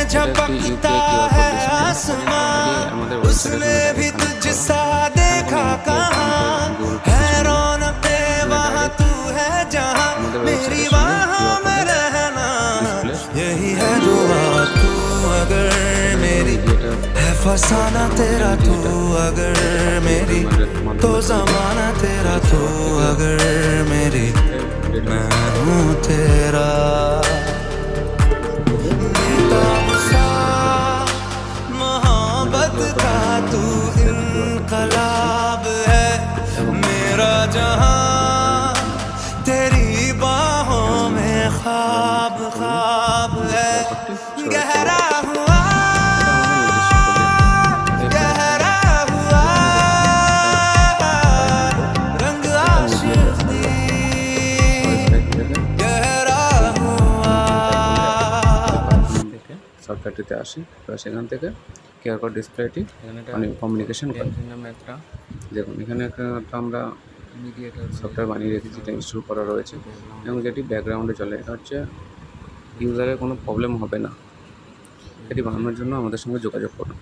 झपकता है आसमां, उसने भी तुझसा देखा कहाँ है रौनके वहाँ तू है जहाँ, मेरी वहाँ में रहना यही है दुआ। तू अगर मेरी है फसाना तेरा, तू अगर मेरी तो जमाना तेरा, तू अगर मेरी मैं हूँ तेरा। बेताब सा मोहब्बत का तू इनकलाब है, मेरा जहां तेरी बाहों में ख्वाब ख्वाब है। गहरा हुआ गहरा हुआ रंग आशिक दी, गहरा हुआ। সফটওয়্যারটিতে আসি, তো সেখান থেকে কেয়ার কোড ডিসপ্লেটি মানে কমিউনিকেশন করে দেখুন এখানে একটা আমরা সফটওয়্যার বানিয়ে রেখেছি, যেটা ইনস্টল করা রয়েছে এবং যেটি ব্যাকগ্রাউন্ডে চলে। এটা হচ্ছে ইউজারের কোনো প্রবলেম হবে না। এটি বানানোর জন্য আমাদের সঙ্গে যোগাযোগ করুন।